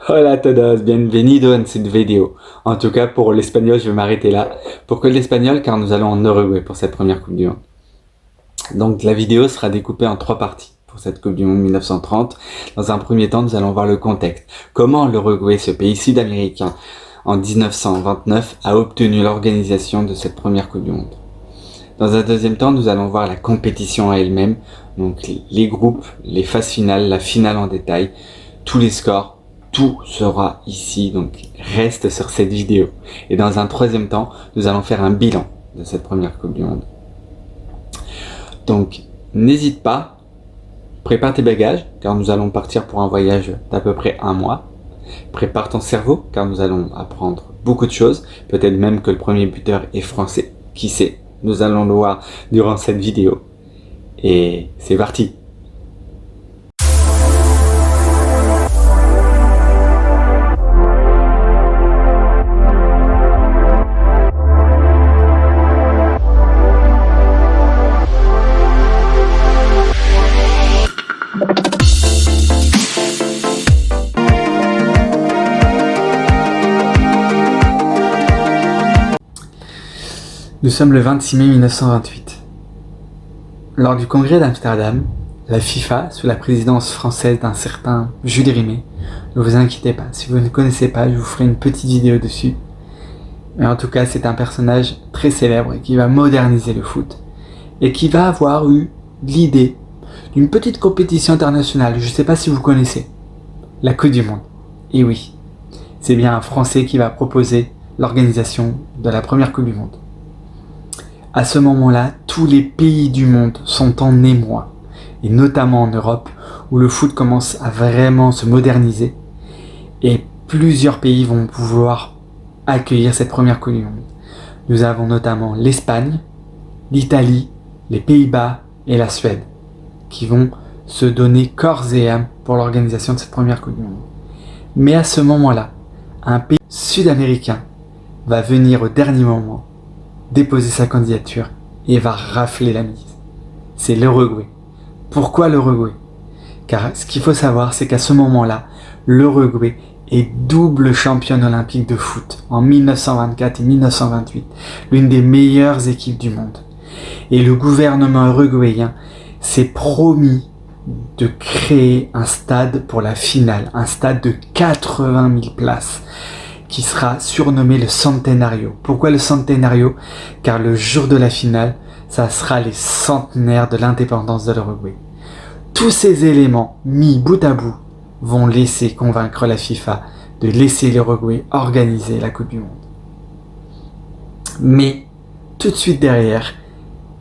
Hola a todos, bienvenido en cette vidéo. En tout cas, pour l'espagnol, je vais m'arrêter là. Pour que l'espagnol, car nous allons en Uruguay pour cette première Coupe du Monde. Donc la vidéo sera découpée en 3 parties pour cette Coupe du Monde 1930. Dans un premier temps, nous allons voir le contexte. Comment l'Uruguay, ce pays sud-américain, en 1929, a obtenu l'organisation de cette première Coupe du Monde. Dans un deuxième temps, nous allons voir la compétition elle-même, donc les groupes, les phases finales, la finale en détail, tous les scores. Tout sera ici, donc reste sur cette vidéo. Et dans un troisième temps, nous allons faire un bilan de cette première Coupe du Monde. Donc, n'hésite pas, prépare tes bagages, car nous allons partir pour un voyage d'à peu près 1 mois. Prépare ton cerveau, car nous allons apprendre beaucoup de choses. Peut-être même que le premier buteur est français. Qui sait? Nous allons le voir durant cette vidéo. Et c'est parti! Nous sommes le 26 mai 1928. Lors du congrès d'Amsterdam, la FIFA, sous la présidence française d'un certain Jules Rimet, ne vous inquiétez pas, si vous ne connaissez pas, je vous ferai une petite vidéo dessus. Mais en tout cas, c'est un personnage très célèbre et qui va moderniser le foot et qui va avoir eu l'idée d'une petite compétition internationale. Je ne sais pas si vous connaissez, la Coupe du Monde. Et oui, c'est bien un Français qui va proposer l'organisation de la première Coupe du Monde. À ce moment-là, tous les pays du monde sont en émoi, et notamment en Europe, où le foot commence à vraiment se moderniser, et plusieurs pays vont pouvoir accueillir cette première Coupe du Monde. Nous avons notamment l'Espagne, l'Italie, les Pays-Bas et la Suède, qui vont se donner corps et âme pour l'organisation de cette première Coupe du Monde. Mais à ce moment-là, un pays sud-américain va venir au dernier moment déposer sa candidature et va rafler la mise. C'est l'Uruguay. Pourquoi l'Uruguay? Car ce qu'il faut savoir, c'est qu'à ce moment-là, l'Uruguay est double championne olympique de foot en 1924 et 1928, l'une des meilleures équipes du monde. Et le gouvernement uruguayen s'est promis de créer un stade pour la finale, un stade de 80 000 places, qui sera surnommé le Centenario. Pourquoi le Centenario? Car le jour de la finale, ça sera les centenaires de l'indépendance de l'Uruguay. Tous ces éléments, mis bout à bout, vont laisser convaincre la FIFA de laisser l'Uruguay organiser la Coupe du Monde. Mais, tout de suite derrière,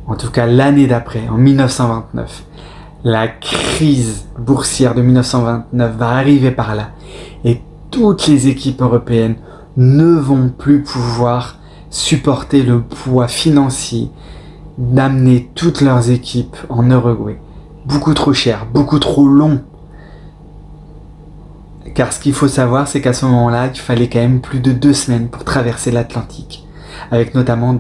en tout cas l'année d'après, en 1929, la crise boursière de 1929 va arriver par là, et toutes les équipes européennes ne vont plus pouvoir supporter le poids financier d'amener toutes leurs équipes en Uruguay. Beaucoup trop cher, beaucoup trop long. Car ce qu'il faut savoir, c'est qu'à ce moment-là, il fallait quand même plus de 2 semaines pour traverser l'Atlantique, avec notamment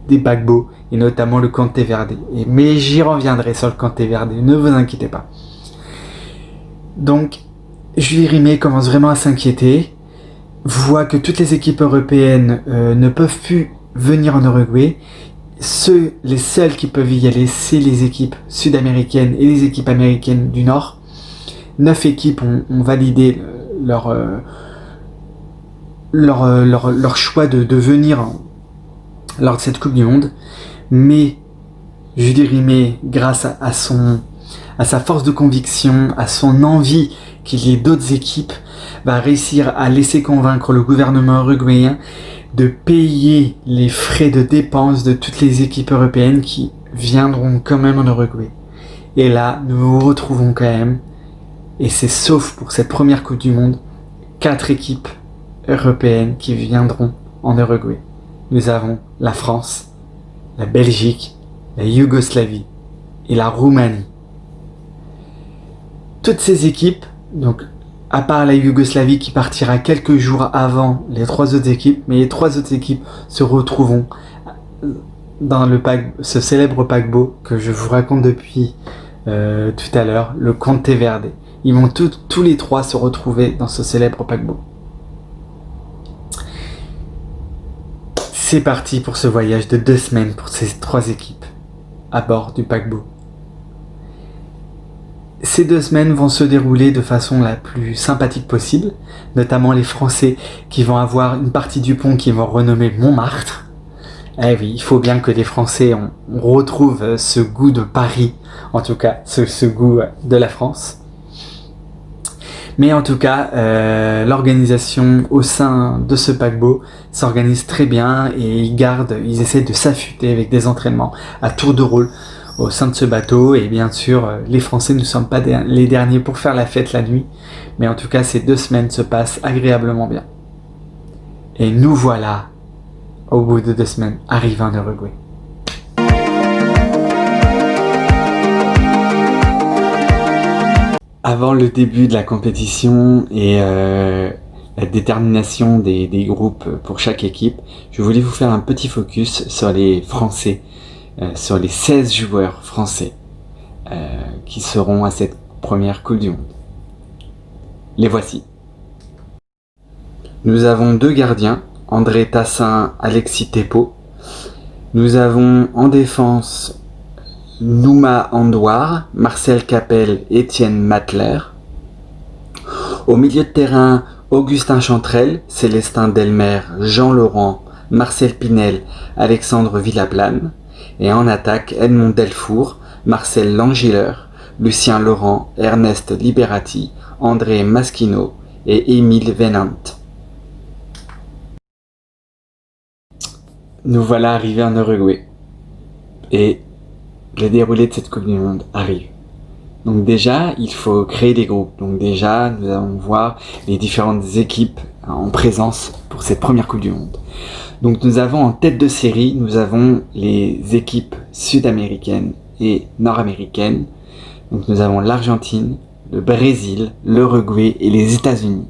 des paquebots et notamment le Conteverde. Mais j'y reviendrai sur le Conteverde, ne vous inquiétez pas. Donc, Jules Rimet commence vraiment à s'inquiéter, voit que toutes les équipes européennes ne peuvent plus venir en Uruguay. Les seuls qui peuvent y aller, c'est les équipes sud-américaines et les équipes américaines du Nord. 9 équipes ont validé leur choix de venir lors de cette Coupe du Monde. Mais Jules Rimet, grâce à sa force de conviction, à son envie qu'il y ait d'autres équipes, va réussir à laisser convaincre le gouvernement uruguayen de payer les frais de dépenses de toutes les équipes européennes qui viendront quand même en Uruguay. Et là, nous nous retrouvons quand même, et c'est sauf pour cette première Coupe du Monde, 4 équipes européennes qui viendront en Uruguay. Nous avons la France, la Belgique, la Yougoslavie et la Roumanie. Toutes ces équipes, donc à part la Yougoslavie qui partira quelques jours avant les 3 autres équipes, mais les 3 autres équipes se retrouveront dans ce célèbre paquebot que je vous raconte depuis tout à l'heure, le Conteverde. Ils vont tous les trois se retrouver dans ce célèbre paquebot. C'est parti pour ce voyage de 2 semaines pour ces 3 équipes à bord du paquebot. Ces 2 semaines vont se dérouler de façon la plus sympathique possible, notamment les Français qui vont avoir une partie du pont qu'ils vont renommer Montmartre. Eh oui, il faut bien que les Français on retrouve ce goût de Paris, en tout cas ce goût de la France. Mais en tout cas, l'organisation au sein de ce paquebot s'organise très bien et ils essaient de s'affûter avec des entraînements à tour de rôle au sein de ce bateau. Et bien sûr, les Français ne sont pas les derniers pour faire la fête la nuit. Mais en tout cas, ces 2 semaines se passent agréablement bien. Et nous voilà, au bout de 2 semaines, arrivés en Uruguay. Avant le début de la compétition et la détermination des groupes pour chaque équipe, je voulais vous faire un petit focus sur les Français, sur les 16 joueurs français qui seront à cette première Coupe du Monde. Les voici. Nous avons 2 gardiens, André Tassin, Alexis Thépeau. Nous avons en défense Nouma Andouar, Marcel Capel, Étienne Matler. Au milieu de terrain, Augustin Chantrel, Célestin Delmer, Jean Laurent, Marcel Pinel, Alexandre Villaplane. Et en attaque, Edmond Delfour, Marcel Langiller, Lucien Laurent, Ernest Liberati, André Maschino et Émile Venant. Nous voilà arrivés en Uruguay. Et le déroulé de cette Coupe du Monde arrive. Donc déjà, il faut créer des groupes. Donc déjà, nous allons voir les différentes équipes en présence pour cette première Coupe du Monde. Donc nous avons en tête de série, nous avons les équipes sud-américaines et nord-américaines. Donc nous avons l'Argentine, le Brésil, l'Uruguay et les États-Unis.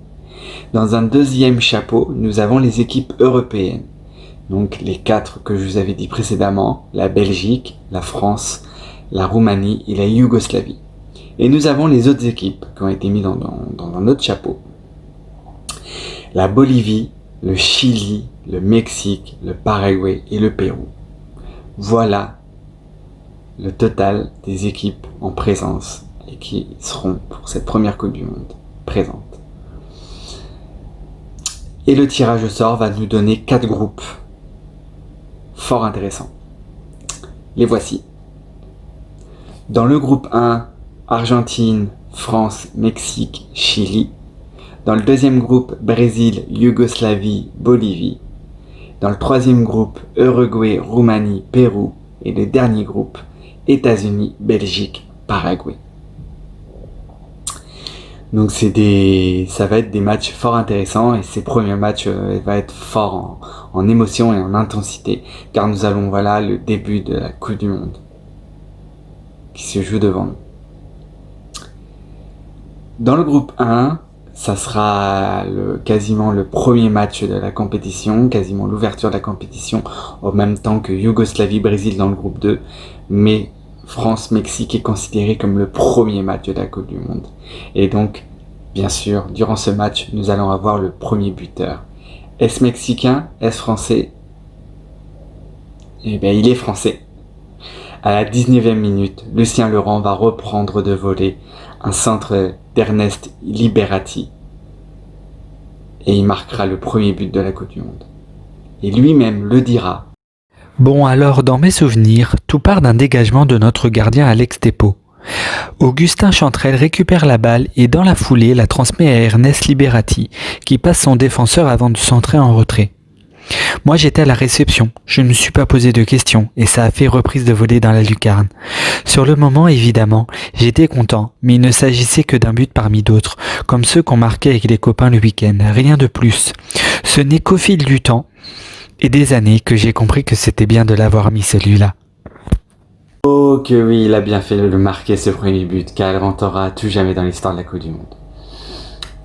Dans un deuxième chapeau, nous avons les équipes européennes. Donc les 4 que je vous avais dit précédemment, la Belgique, la France, la Roumanie et la Yougoslavie. Et nous avons les autres équipes qui ont été mises dans un autre chapeau. La Bolivie, le Chili, le Mexique, le Paraguay et le Pérou. Voilà le total des équipes en présence et qui seront pour cette première Coupe du Monde présentes. Et le tirage au sort va nous donner 4 groupes fort intéressants. Les voici. Dans le groupe 1, Argentine, France, Mexique, Chili. Dans le deuxième groupe, Brésil, Yougoslavie, Bolivie. Dans le troisième groupe, Uruguay, Roumanie, Pérou. Et le dernier groupe, États-Unis, Belgique, Paraguay. Donc ça va être des matchs fort intéressants et ces premiers matchs vont être forts en émotion et en intensité car nous allons voilà le début de la Coupe du Monde qui se joue devant nous. Dans le groupe 1, ça sera quasiment le premier match de la compétition, quasiment l'ouverture de la compétition en même temps que Yougoslavie-Brésil dans le groupe 2, mais France-Mexique est considéré comme le premier match de la Coupe du Monde. Et donc, bien sûr, durant ce match, nous allons avoir le premier buteur. Est-ce mexicain? Est-ce français? Eh bien, il est français. À la 19e minute, Lucien Laurent va reprendre de volée un centre d'Ernest Liberati. Et il marquera le premier but de la Coupe du Monde. Et lui-même le dira. Bon alors, dans mes souvenirs, tout part d'un dégagement de notre gardien Alex Thépeau. Augustin Chantrel récupère la balle et dans la foulée la transmet à Ernest Liberati, qui passe son défenseur avant de centrer en retrait. Moi j'étais à la réception, je ne me suis pas posé de questions et ça a fait reprise de volée dans la lucarne. Sur le moment évidemment, j'étais content, mais il ne s'agissait que d'un but parmi d'autres, comme ceux qu'on marquait avec les copains le week-end, rien de plus. Ce n'est qu'au fil du temps et des années que j'ai compris que c'était bien de l'avoir mis celui-là. Oh que oui, il a bien fait de le marquer ce premier but, car il rentrera à tout jamais dans l'histoire de la Coupe du Monde.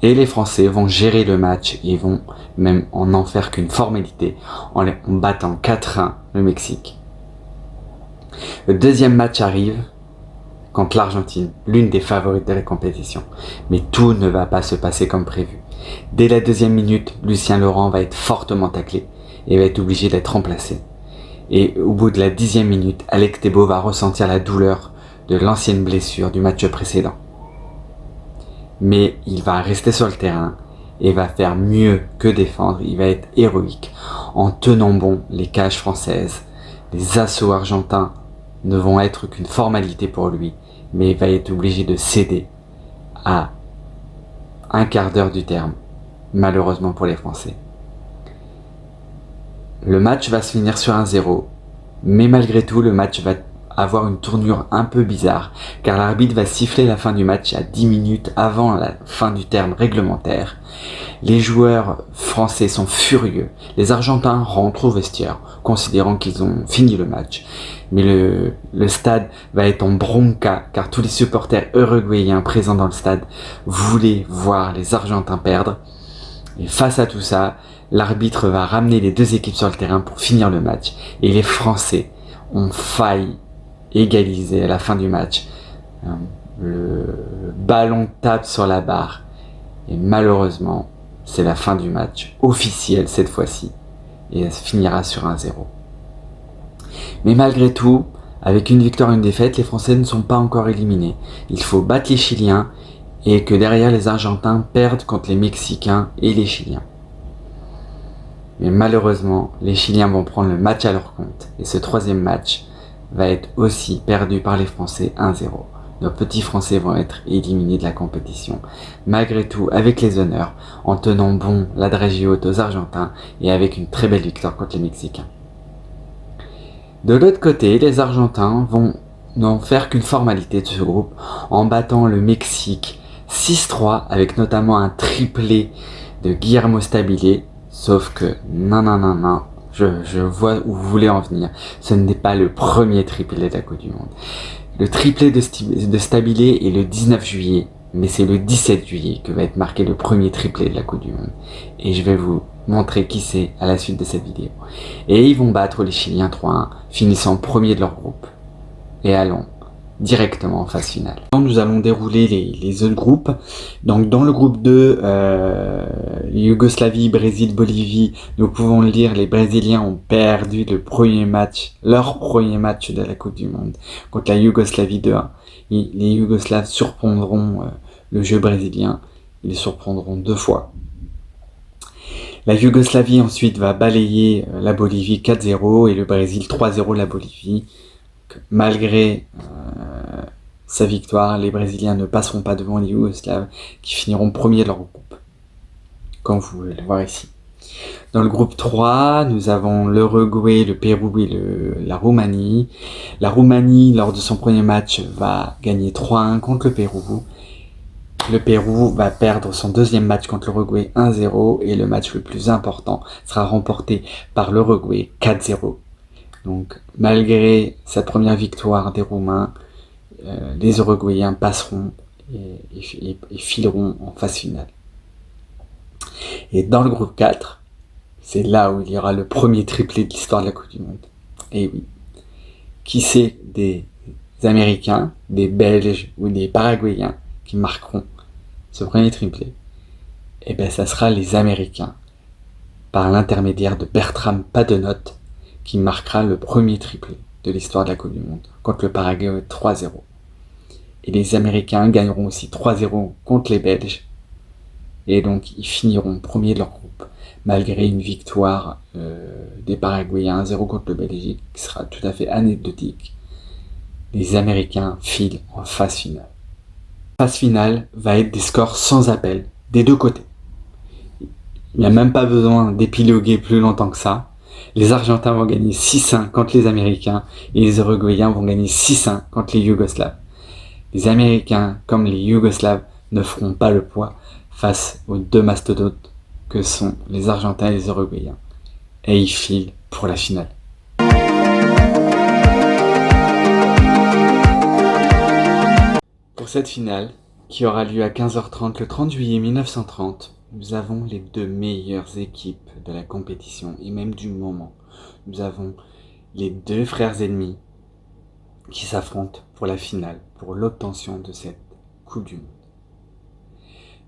Et les Français vont gérer le match et vont même en faire qu'une formalité en battant 4-1 le Mexique. Le deuxième match arrive contre l'Argentine, l'une des favorites de la compétition. Mais tout ne va pas se passer comme prévu. Dès la 2e minute, Lucien Laurent va être fortement taclé et va être obligé d'être remplacé. Et au bout de la 10e minute, Alex Thébault va ressentir la douleur de l'ancienne blessure du match précédent. Mais il va rester sur le terrain et va faire mieux que défendre. Il va être héroïque en tenant bon les cages françaises. Les assauts argentins ne vont être qu'une formalité pour lui, mais il va être obligé de céder à un quart d'heure du terme, malheureusement pour les Français. Le match va se finir sur 1-0, mais malgré tout, le match va avoir une tournure un peu bizarre, car l'arbitre va siffler la fin du match à 10 minutes avant la fin du terme réglementaire. Les joueurs français sont furieux. Les Argentins rentrent au vestiaire, considérant qu'ils ont fini le match. Mais le stade va être en bronca, car tous les supporters uruguayens présents dans le stade voulaient voir les Argentins perdre. Et face à tout ça, l'arbitre va ramener les deux équipes sur le terrain pour finir le match. Et les Français ont failli égaliser à la fin du match. Le ballon tape sur la barre. Et malheureusement, c'est la fin du match, officielle cette fois-ci. Et elle finira sur 1-0. Mais malgré tout, avec une victoire et une défaite, les Français ne sont pas encore éliminés. Il faut battre les Chiliens et que derrière les Argentins perdent contre les Mexicains et les Chiliens. Mais malheureusement, les Chiliens vont prendre le match à leur compte. Et ce 3e match va être aussi perdu par les Français 1-0. Nos petits Français vont être éliminés de la compétition. Malgré tout, avec les honneurs, en tenant bon l'adresse haute aux Argentins et avec une très belle victoire contre les Mexicains. De l'autre côté, les Argentins vont n'en faire qu'une formalité de ce groupe en battant le Mexique 6-3 avec notamment un triplé de Guillermo Stabilier. Sauf que, non, je vois où vous voulez en venir. Ce n'est pas le premier triplé de la Coupe du Monde. Le triplé de Stabilier est le 19 juillet, mais c'est le 17 juillet que va être marqué le premier triplé de la Coupe du Monde. Et je vais vous montrer qui c'est à la suite de cette vidéo. Et ils vont battre les Chiliens 3-1, finissant premier de leur groupe. Et allons directement en phase finale. Nous allons dérouler les autres groupes. Donc dans le groupe 2, Yougoslavie, Brésil, Bolivie, nous pouvons le dire, les Brésiliens ont perdu leur premier match de la Coupe du Monde contre la Yougoslavie 2-1. Les Yougoslaves surprendront le jeu brésilien, ils les surprendront 2 fois. La Yougoslavie ensuite va balayer la Bolivie 4-0 et le Brésil 3-0 la Bolivie. Malgré sa victoire, les Brésiliens ne passeront pas devant les Yougoslaves qui finiront premiers de leur groupe, comme vous pouvez le voir ici. Dans le groupe 3, nous avons l'Uruguay, le Pérou et la Roumanie. La Roumanie, lors de son premier match, va gagner 3-1 contre le Pérou. Le Pérou va perdre son 2e match contre l'Uruguay 1-0 et le match le plus important sera remporté par l'Uruguay 4-0. Donc, malgré cette première victoire des Roumains, les Uruguayens passeront et fileront en phase finale. Et dans le groupe 4, c'est là où il y aura le premier triplé de l'histoire de la Coupe du Monde. Et oui, qui c'est des Américains, des Belges ou des Paraguayens qui marqueront ce premier triplé? Eh bien, ça sera les Américains, par l'intermédiaire de Bertram Padenot, qui marquera le premier triplé de l'histoire de la Coupe du Monde, contre le Paraguay 3-0. Et les Américains gagneront aussi 3-0 contre les Belges, et donc ils finiront premiers de leur groupe, malgré une victoire des Paraguayens 1-0 contre le Belgique, qui sera tout à fait anecdotique. Les Américains filent en phase finale. La phase finale va être des scores sans appel, des deux côtés. Il n'y a même pas besoin d'épiloguer plus longtemps que ça. Les Argentins vont gagner 6-1 contre les Américains et les Uruguayens vont gagner 6-1 contre les Yougoslaves. Les Américains, comme les Yougoslaves, ne feront pas le poids face aux deux mastodontes que sont les Argentins et les Uruguayens. Et ils filent pour la finale. Pour cette finale, qui aura lieu à 15h30 le 30 juillet 1930, nous avons les deux meilleures équipes de la compétition et même du moment. Nous avons les deux frères ennemis, qui s'affrontent pour la finale, pour l'obtention de cette Coupe du Monde.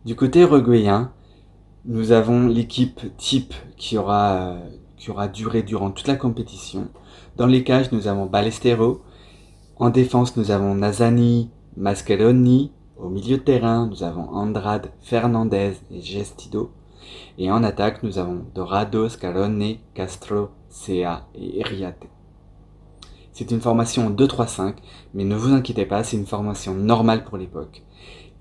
Du côté uruguayen, nous avons l'équipe type qui aura duré durant toute la compétition. Dans les cages, nous avons Ballesteros. En défense, nous avons Nazani, Mascheroni. Au milieu de terrain, nous avons Andrade, Fernandez et Gestido. Et en attaque, nous avons Dorado, Scalone, Castro, Sea et Iriarte. C'est une formation en 2-3-5, mais ne vous inquiétez pas, c'est une formation normale pour l'époque.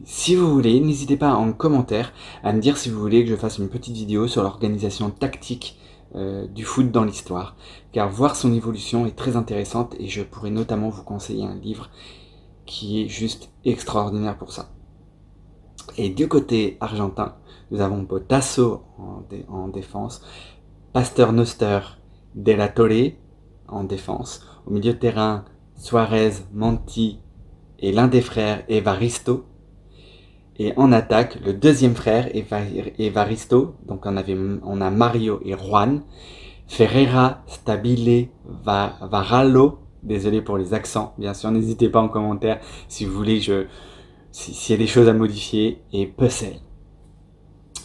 Si vous voulez, n'hésitez pas en commentaire à me dire si vous voulez que je fasse une petite vidéo sur l'organisation tactique du foot dans l'histoire, car voir son évolution est très intéressante et je pourrais notamment vous conseiller un livre qui est juste extraordinaire pour ça. Et du côté argentin, nous avons Botasso en défense, Paternoster, De la Torre en défense. Au milieu de terrain, Suarez, Monti et l'un des frères, Evaristo. Et en attaque, le deuxième frère, Evaristo. Donc on a Mario et Juan. Ferreira, Stabile, Varallo. Désolé pour les accents. Bien sûr, n'hésitez pas en commentaire si vous voulez s'il y a des choses à modifier. Et Pucel.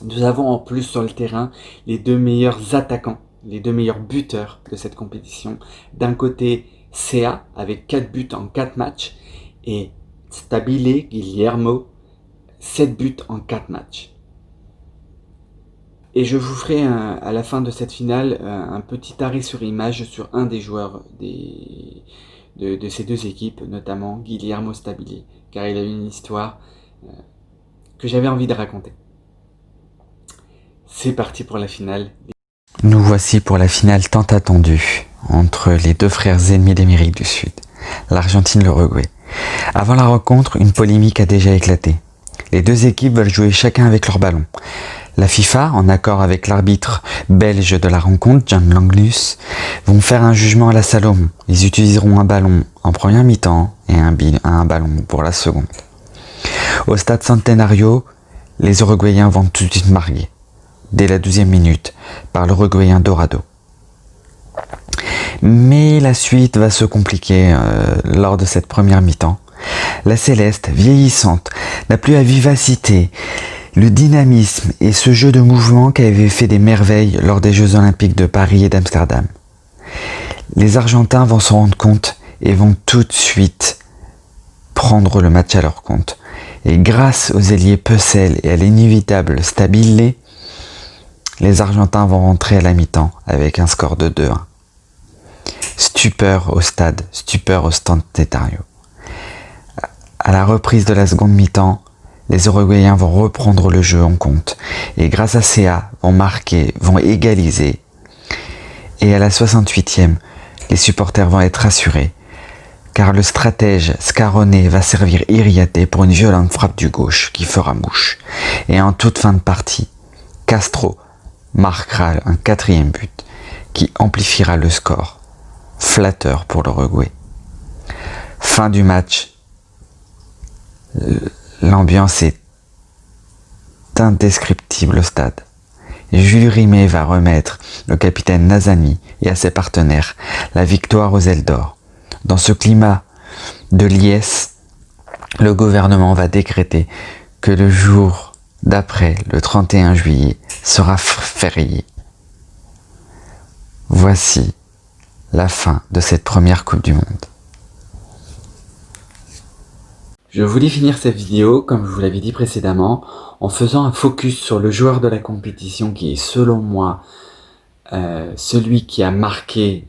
Nous avons en plus sur le terrain les deux meilleurs attaquants, les deux meilleurs buteurs de cette compétition. D'un côté, Sea avec 4 buts en 4 matchs et Stabile, Guillermo, 7 buts en 4 matchs. Et je vous ferai à la fin de cette finale un petit arrêt sur image sur un des joueurs de ces deux équipes, notamment Guillermo Stabile, car il a une histoire que j'avais envie de raconter. C'est parti pour la finale. Nous voici pour la finale tant attendue entre les deux frères ennemis d'Amérique du Sud, l'Argentine et l'Uruguay. Avant la rencontre, une polémique a déjà éclaté. Les deux équipes veulent jouer chacun avec leur ballon. La FIFA, en accord avec l'arbitre belge de la rencontre, Jan Langlus, vont faire un jugement à la Salomon. Ils utiliseront un ballon en première mi-temps et un ballon pour la seconde. Au stade Centenario, les Uruguayens vont tout de suite marquer, dès la 12e minute, par l'Uruguayen Dorado. Mais la suite va se compliquer lors de cette première mi-temps. La Céleste, vieillissante, n'a plus la vivacité, le dynamisme et ce jeu de mouvement qui avait fait des merveilles lors des Jeux Olympiques de Paris et d'Amsterdam. Les Argentins vont s'en rendre compte et vont tout de suite prendre le match à leur compte. Et grâce aux ailiers Pucel et à l'inévitable Stabile, les Argentins vont rentrer à la mi-temps avec un score de 2-1. Stupeur au stade, stupeur au Centenario. À la reprise de la seconde mi-temps, les Uruguayens vont reprendre le jeu en compte et grâce à Sea vont marquer, vont égaliser. Et à la 68e, les supporters vont être rassurés car le stratège Scalone va servir Iriarte pour une violente frappe du gauche qui fera mouche. Et en toute fin de partie, Castro marquera un 4e but qui amplifiera le score. Flatteur pour l'Uruguay. Fin du match. L'ambiance est indescriptible au stade. Jules Rimet va remettre le capitaine Nazani et à ses partenaires la victoire aux ailes d'or. Dans ce climat de liesse, le gouvernement va décréter que le jour d'après, le 31 juillet, sera férié. Voici la fin de cette première Coupe du Monde. Je voulais finir cette vidéo, comme je vous l'avais dit précédemment, en faisant un focus sur le joueur de la compétition qui est selon moi celui qui a marqué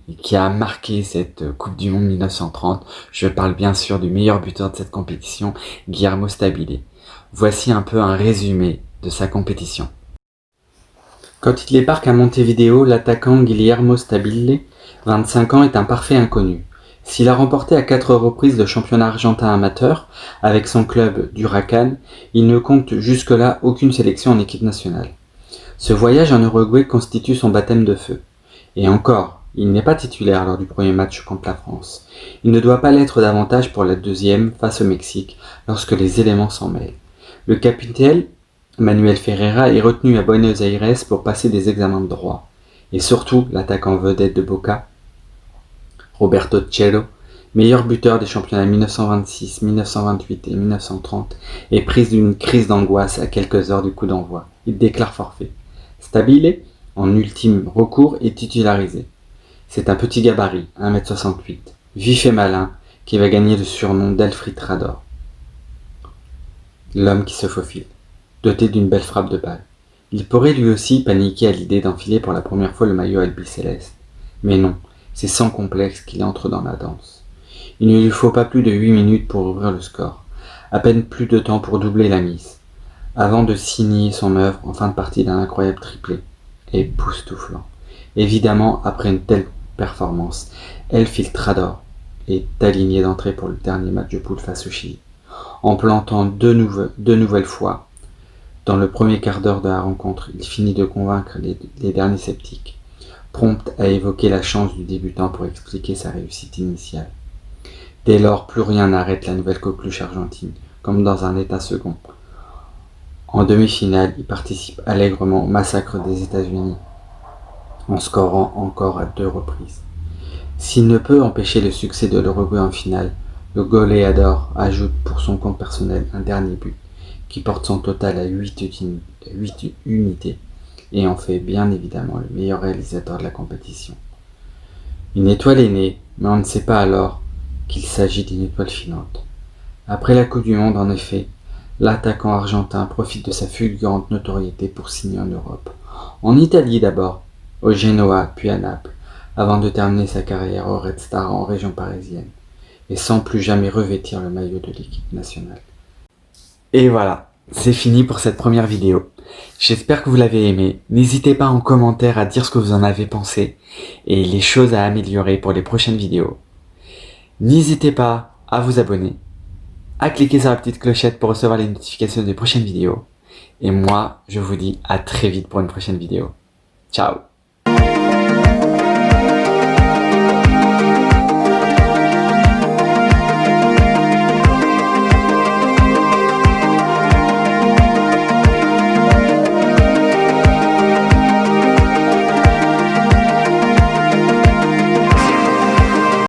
cette Coupe du Monde 1930. Je parle bien sûr du meilleur buteur de cette compétition, Guillermo Stabile. Voici un peu un résumé de sa compétition. Quand il débarque à Montevideo, l'attaquant Guillermo Stabile, 25 ans, est un parfait inconnu. S'il a remporté à 4 reprises le championnat argentin amateur avec son club d'Huracan, il ne compte jusque-là aucune sélection en équipe nationale. Ce voyage en Uruguay constitue son baptême de feu. Et encore, il n'est pas titulaire lors du premier match contre la France. Il ne doit pas l'être davantage pour la deuxième face au Mexique lorsque les éléments s'en mêlent. Le capitaine Manuel Ferreira est retenu à Buenos Aires pour passer des examens de droit. Et surtout, l'attaquant vedette de Boca, Roberto Chelo, meilleur buteur des championnats 1926, 1928 et 1930, est pris d'une crise d'angoisse à quelques heures du coup d'envoi. Il déclare forfait. Stabile, en ultime recours, est titularisé. C'est un petit gabarit, 1m68, vif et malin, qui va gagner le surnom d'Elfried Rador. L'homme qui se faufile, doté d'une belle frappe de balle. Il pourrait lui aussi paniquer à l'idée d'enfiler pour la première fois le maillot albicéleste. Mais non, c'est sans complexe qu'il entre dans la danse. Il ne lui faut pas plus de 8 minutes pour ouvrir le score, à peine plus de temps pour doubler la mise, avant de signer son œuvre en fin de partie d'un incroyable triplé, époustouflant. Évidemment, après une telle performance, Elfried Rador est aligné d'entrée pour le dernier match de poule face au Chili, en plantant deux nouvelles fois. Dans le premier quart d'heure de la rencontre, il finit de convaincre les derniers sceptiques, prompt à évoquer la chance du débutant pour expliquer sa réussite initiale. Dès lors, plus rien n'arrête la nouvelle coqueluche argentine, comme dans un état second. En demi-finale, il participe allègrement au massacre des États-Unis, en scorant encore à 2 reprises. S'il ne peut empêcher le succès de l'Uruguay en finale, le goleador ajoute pour son compte personnel un dernier but, qui porte son total à 8 unités, et en fait bien évidemment le meilleur réalisateur de la compétition. Une étoile est née, mais on ne sait pas alors qu'il s'agit d'une étoile filante. Après la Coupe du Monde, en effet, l'attaquant argentin profite de sa fulgurante notoriété pour signer en Europe. En Italie d'abord, au Genoa puis à Naples, avant de terminer sa carrière au Red Star en région parisienne, et sans plus jamais revêtir le maillot de l'équipe nationale. Et voilà, c'est fini pour cette première vidéo. J'espère que vous l'avez aimé. N'hésitez pas en commentaire à dire ce que vous en avez pensé et les choses à améliorer pour les prochaines vidéos. N'hésitez pas à vous abonner, à cliquer sur la petite clochette pour recevoir les notifications des prochaines vidéos. Et moi, je vous dis à très vite pour une prochaine vidéo. Ciao!